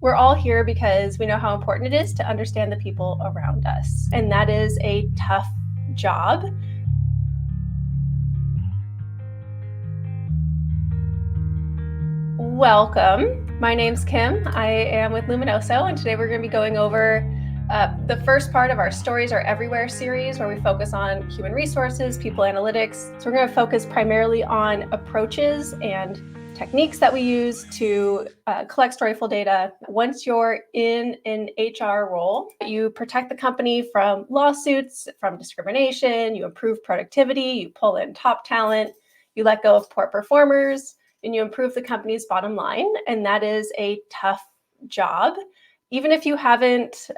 We're all here because we know how important it is to understand the people around us. And that is a tough job. Welcome. My name's Kim. I am with Luminoso, and today we're going to be going over the first part of our Stories Are Everywhere series, where we focus on human resources, people analytics. So we're going to focus primarily on approaches and techniques that we use to collect storyful data. Once you're in an HR role, you protect the company from lawsuits, from discrimination, you improve productivity, you pull in top talent, you let go of poor performers, and you improve the company's bottom line. And that is a tough job. Even if you haven't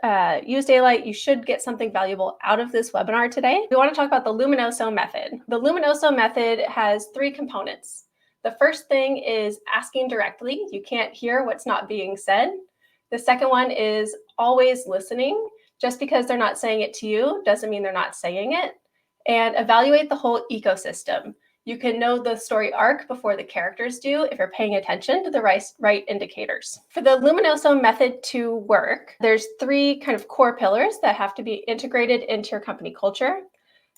used Daylight, you should get something valuable out of this webinar today. We want to talk about the Luminoso Method. The Luminoso Method has 3 components. The first thing is asking directly. You can't hear what's not being said. The second one is always listening. Just because they're not saying it to you doesn't mean they're not saying it. And evaluate the whole ecosystem. You can know the story arc before the characters do if you're paying attention to the right indicators. For the Luminoso method to work, there's 3 kind of core pillars that have to be integrated into your company culture.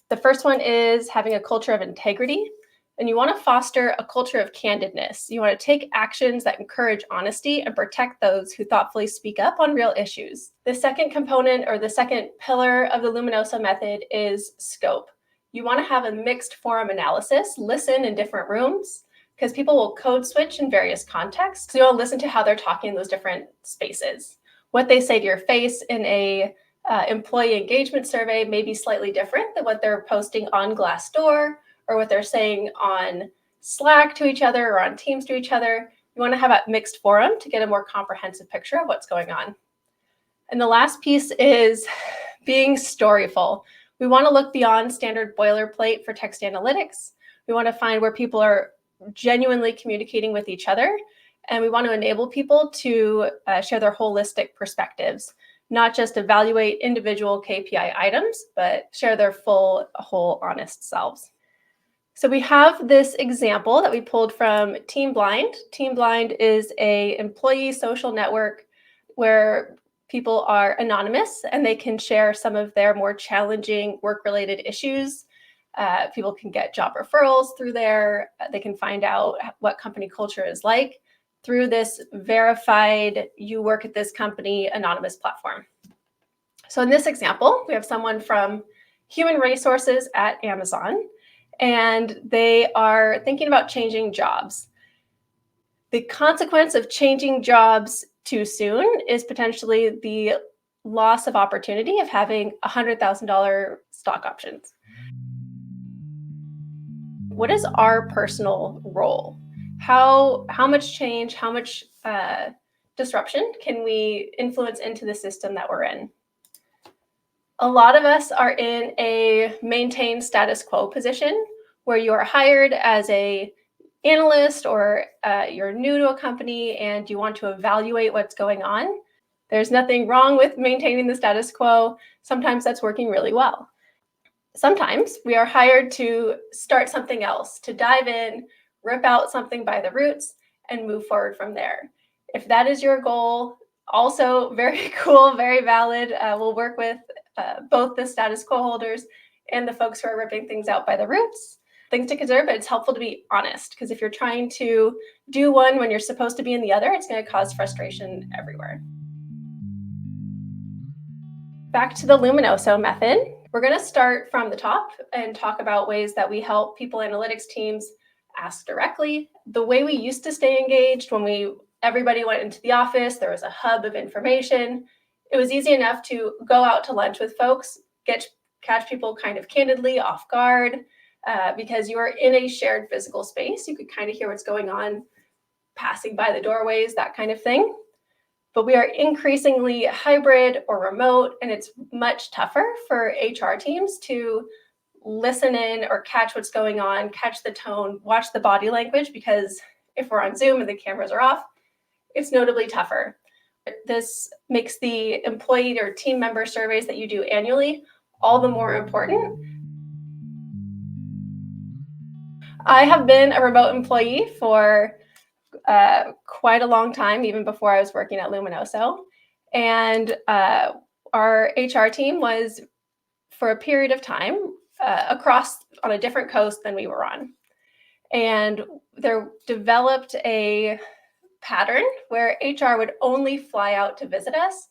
The first one is having a culture of integrity, and you want to foster a culture of candidness. You want to take actions that encourage honesty and protect those who thoughtfully speak up on real issues. The second component, or the second pillar of the Luminoso method, is scope. You want to have a mixed forum analysis, listen in different rooms, because people will code switch in various contexts. So you'll listen to how they're talking in those different spaces. What they say to your face in a employee engagement survey may be slightly different than what they're posting on Glassdoor or what they're saying on Slack to each other or on Teams to each other. You want to have a mixed forum to get a more comprehensive picture of what's going on. And the last piece is being storyful. We want to look beyond standard boilerplate for text analytics. We want to find where people are genuinely communicating with each other. And we want to enable people to share their holistic perspectives, not just evaluate individual KPI items, but share their whole honest selves. So we have this example that we pulled from Team Blind. Team Blind is an employee social network where people are anonymous and they can share some of their more challenging work-related issues. People can get job referrals through there. They can find out what company culture is like through this verified, you work at this company anonymous platform. So in this example, we have someone from human resources at Amazon, and they are thinking about changing jobs. The consequence of changing jobs too soon is potentially the loss of opportunity of having $100,000 stock options. What is our personal role? How much change, how much disruption can we influence into the system that we're in? A lot of us are in a maintain status quo position where you are hired as an analyst or you're new to a company and you want to evaluate what's going on. There's nothing wrong with maintaining the status quo. Sometimes that's working really well. Sometimes we are hired to start something else, to dive in, rip out something by the roots, and move forward from there. If that is your goal, also very cool, very valid. We'll work with both the status quo holders and the folks who are ripping things out by the roots. Things to consider, but it's helpful to be honest, because if you're trying to do one when you're supposed to be in the other, it's going to cause frustration everywhere. Back to the Luminoso method. We're going to start from the top and talk about ways that we help people analytics teams ask directly. The way we used to stay engaged when everybody went into the office, there was a hub of information. It was easy enough to go out to lunch with folks, catch people kind of candidly off guard, because you are in a shared physical space. You could kind of hear what's going on, passing by the doorways, that kind of thing. But we are increasingly hybrid or remote, and it's much tougher for HR teams to listen in or catch what's going on, catch the tone, watch the body language, because if we're on Zoom and the cameras are off, it's notably tougher. This makes the employee or team member surveys that you do annually all the more important. I have been a remote employee for quite a long time, even before I was working at Luminoso. And our HR team was, for a period of time, across on a different coast than we were on. And there developed a pattern where HR would only fly out to visit us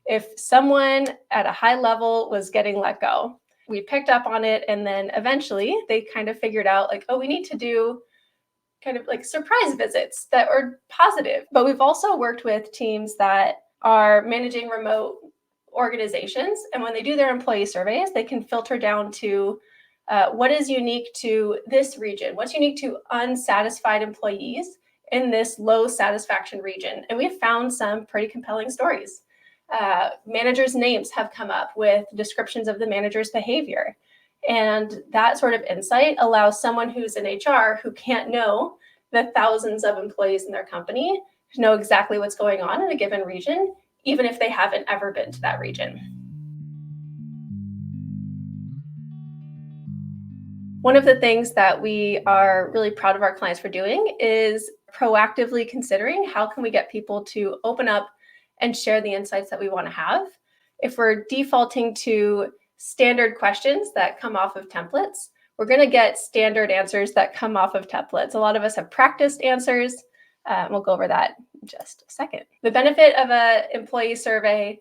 if someone at a high level was getting let go. We picked up on it, and then eventually they kind of figured out, like, oh, we need to do kind of like surprise visits that are positive. But we've also worked with teams that are managing remote organizations, and when they do their employee surveys, they can filter down to what is unique to this region, what's unique to unsatisfied employees in this low satisfaction region. And we've found some pretty compelling stories. Managers' names have come up with descriptions of the manager's behavior. And that sort of insight allows someone who's in HR who can't know the thousands of employees in their company to know exactly what's going on in a given region, even if they haven't ever been to that region. One of the things that we are really proud of our clients for doing is proactively considering how can we get people to open up and share the insights that we want to have. If we're defaulting to standard questions that come off of templates, we're going to get standard answers that come off of templates. A lot of us have practiced answers. We'll go over that in just a second. The benefit of an employee survey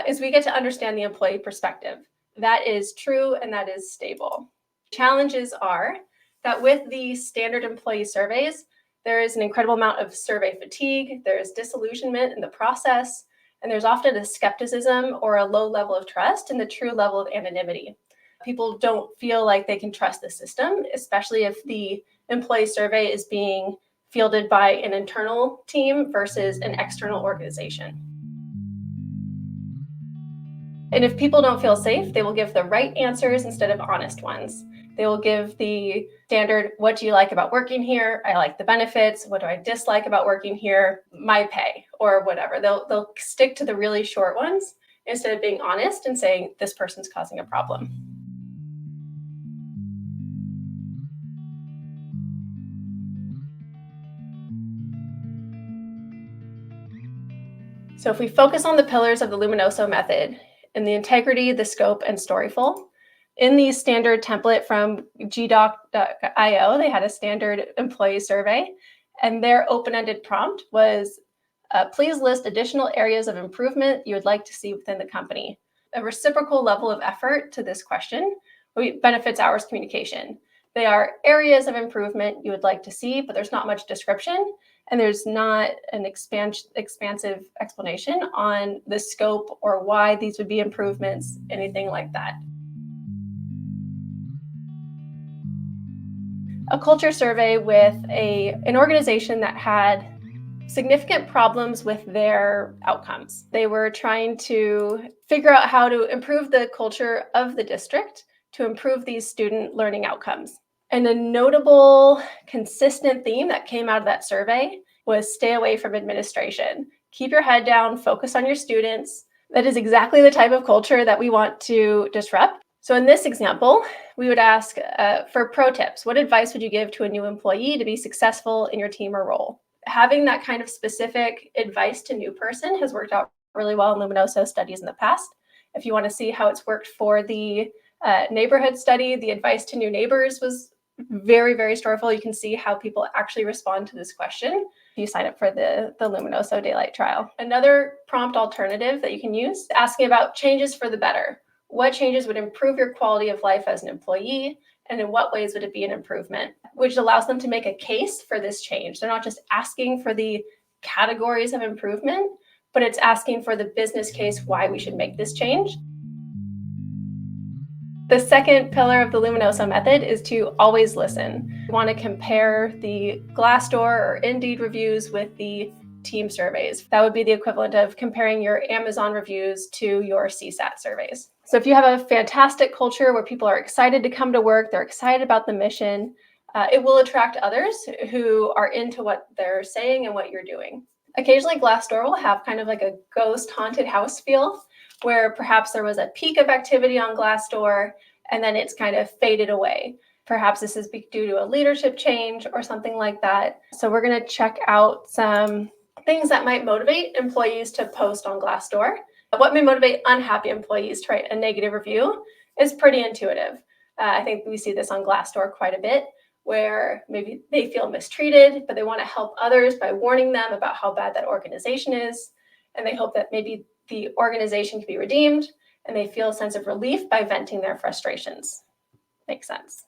is we get to understand the employee perspective. That is true and that is stable. Challenges are that with the standard employee surveys, there is an incredible amount of survey fatigue, there is disillusionment in the process, and there's often a skepticism or a low level of trust in the true level of anonymity. People don't feel like they can trust the system, especially if the employee survey is being fielded by an internal team versus an external organization. And if people don't feel safe, they will give the right answers instead of honest ones. They will give the standard, what do you like about working here? I like the benefits. What do I dislike about working here? My pay, or whatever. They'll stick to the really short ones instead of being honest and saying, this person's causing a problem. So if we focus on the pillars of the Luminoso method, in the integrity, the scope, and storyful, in the standard template from gdoc.io, they had a standard employee survey, and their open-ended prompt was, please list additional areas of improvement you would like to see within the company. A reciprocal level of effort to this question benefits hours communication. They are areas of improvement you would like to see, but there's not much description, and there's not an expansive explanation on the scope or why these would be improvements, anything like that. A culture survey with an organization that had significant problems with their outcomes. They were trying to figure out how to improve the culture of the district to improve these student learning outcomes. And a notable, consistent theme that came out of that survey was stay away from administration. Keep your head down, focus on your students. That is exactly the type of culture that we want to disrupt. So in this example, we would ask for pro tips. What advice would you give to a new employee to be successful in your team or role? Having that kind of specific advice to new person has worked out really well in Luminoso studies in the past. If you want to see how it's worked for the neighborhood study, the advice to new neighbors was very, very storyful. You can see how people actually respond to this question if you sign up for the Luminoso Daylight trial. Another prompt alternative that you can use, asking about changes for the better. What changes would improve your quality of life as an employee, and in what ways would it be an improvement? Which allows them to make a case for this change. They're not just asking for the categories of improvement, but it's asking for the business case why we should make this change. The second pillar of the Luminoso method is to always listen. We want to compare the Glassdoor or Indeed reviews with the team surveys. That would be the equivalent of comparing your Amazon reviews to your CSAT surveys. So if you have a fantastic culture where people are excited to come to work, they're excited about the mission, it will attract others who are into what they're saying and what you're doing. Occasionally, Glassdoor will have kind of like a ghost haunted house feel, where perhaps there was a peak of activity on Glassdoor and then it's kind of faded away. Perhaps this is due to a leadership change or something like that. So we're going to check out some things that might motivate employees to post on Glassdoor. What may motivate unhappy employees to write a negative review is pretty intuitive. I think we see this on Glassdoor quite a bit, where maybe they feel mistreated, but they want to help others by warning them about how bad that organization is. And they hope that maybe the organization can be redeemed, and they feel a sense of relief by venting their frustrations. Makes sense.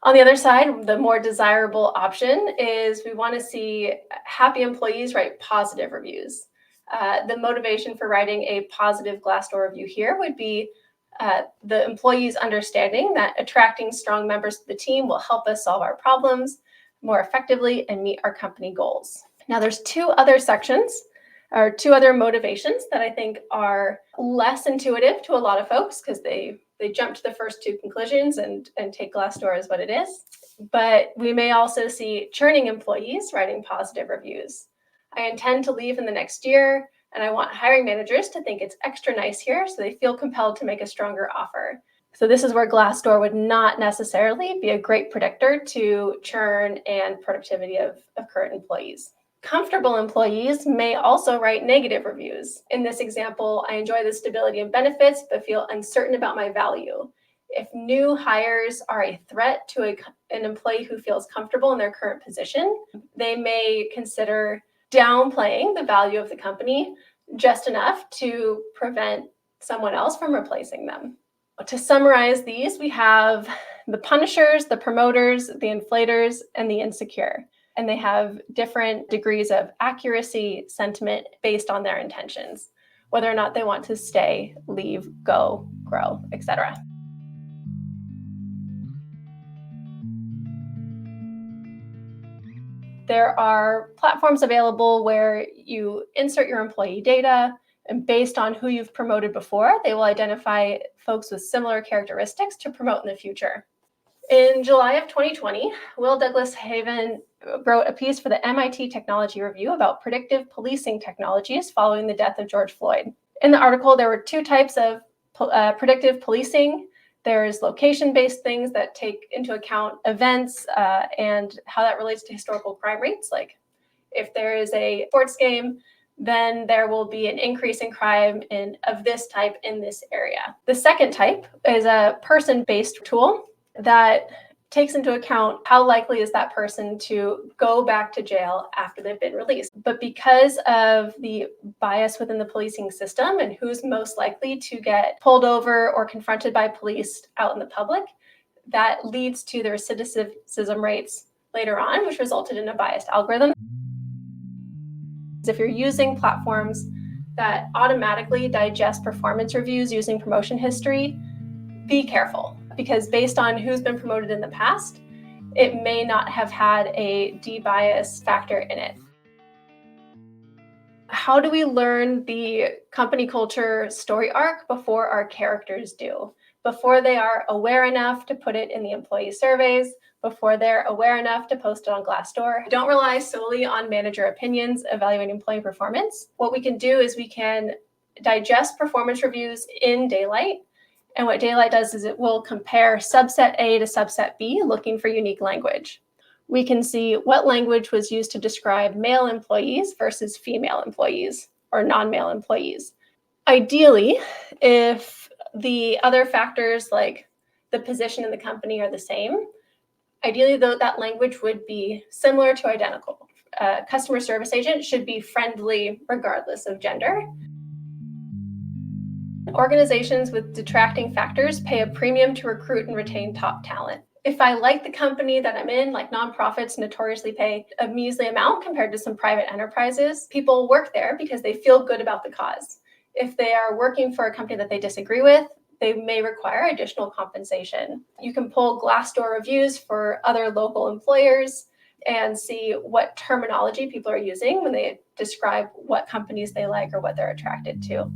On the other side, the more desirable option is we want to see happy employees write positive reviews. The motivation for writing a positive Glassdoor review here would be the employees understanding that attracting strong members to the team will help us solve our problems more effectively and meet our company goals. Now, there's two other sections or two other motivations that I think are less intuitive to a lot of folks because they jump to the first two conclusions and take Glassdoor as what it is. But we may also see churning employees writing positive reviews. I intend to leave in the next year, and I want hiring managers to think it's extra nice here so they feel compelled to make a stronger offer. So this is where Glassdoor would not necessarily be a great predictor to churn and productivity of current employees. Comfortable employees may also write negative reviews. In this example, I enjoy the stability and benefits, but feel uncertain about my value. If new hires are a threat to an employee who feels comfortable in their current position, they may consider downplaying the value of the company just enough to prevent someone else from replacing them. To summarize these, we have the punishers, the promoters, the inflators, and the insecure. And they have different degrees of accuracy, sentiment based on their intentions, whether or not they want to stay, leave, go, grow, etc. There are platforms available where you insert your employee data, and based on who you've promoted before, they will identify folks with similar characteristics to promote in the future. In July of 2020, Will Douglas Haven wrote a piece for the MIT Technology Review about predictive policing technologies following the death of George Floyd. In the article, there were two types of predictive policing. There's location-based things that take into account events and how that relates to historical crime rates. Like if there is a sports game, then there will be an increase in crime of this type in this area. The second type is a person-based tool that takes into account how likely is that person to go back to jail after they've been released. But because of the bias within the policing system and who's most likely to get pulled over or confronted by police out in the public, that leads to the recidivism rates later on, which resulted in a biased algorithm. If you're using platforms that automatically digest performance reviews using promotion history, be careful, because based on who's been promoted in the past, it may not have had a de-bias factor in it. How do we learn the company culture story arc before our characters do? Before they are aware enough to put it in the employee surveys, before they're aware enough to post it on Glassdoor. Don't rely solely on manager opinions evaluating employee performance. What we can do is we can digest performance reviews in Daylight. And what Daylight does is it will compare subset A to subset B, looking for unique language. We can see what language was used to describe male employees versus female employees or non-male employees. Ideally, if the other factors like the position in the company are the same, ideally that language would be similar to identical. Customer service agent should be friendly regardless of gender. Organizations with detracting factors pay a premium to recruit and retain top talent. If I like the company that I'm in, like nonprofits notoriously pay a measly amount compared to some private enterprises, people work there because they feel good about the cause. If they are working for a company that they disagree with, they may require additional compensation. You can pull Glassdoor reviews for other local employers and see what terminology people are using when they describe what companies they like or what they're attracted to.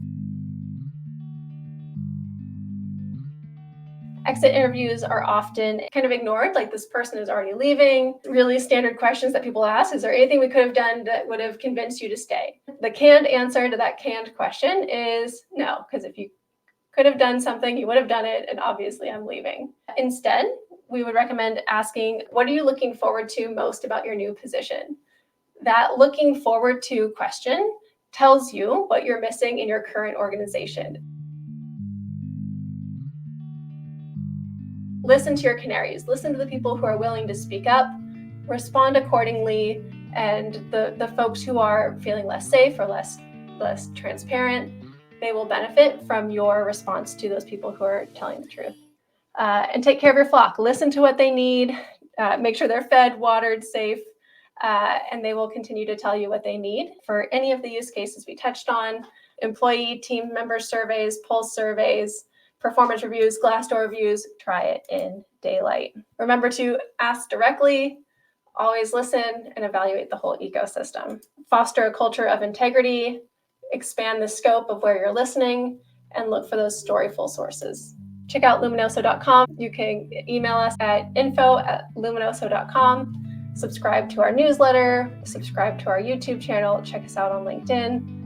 Exit interviews are often kind of ignored, like this person is already leaving. Really standard questions that people ask, is there anything we could have done that would have convinced you to stay? The canned answer to that canned question is no, because if you could have done something, you would have done it, and obviously I'm leaving. Instead, we would recommend asking, what are you looking forward to most about your new position? That looking forward to question tells you what you're missing in your current organization. Listen to your canaries. Listen to the people who are willing to speak up, respond accordingly, and the folks who are feeling less safe or less transparent, they will benefit from your response to those people who are telling the truth. And take care of your flock. Listen to what they need. Make sure they're fed, watered, safe, and they will continue to tell you what they need. For any of the use cases we touched on, employee, team member surveys, pulse surveys, performance reviews, Glassdoor reviews, try it in Daylight. Remember to ask directly, always listen, and evaluate the whole ecosystem. Foster a culture of integrity, expand the scope of where you're listening, and look for those storyful sources. Check out luminoso.com. You can email us at info@luminoso.com. Subscribe to our newsletter, subscribe to our YouTube channel, check us out on LinkedIn.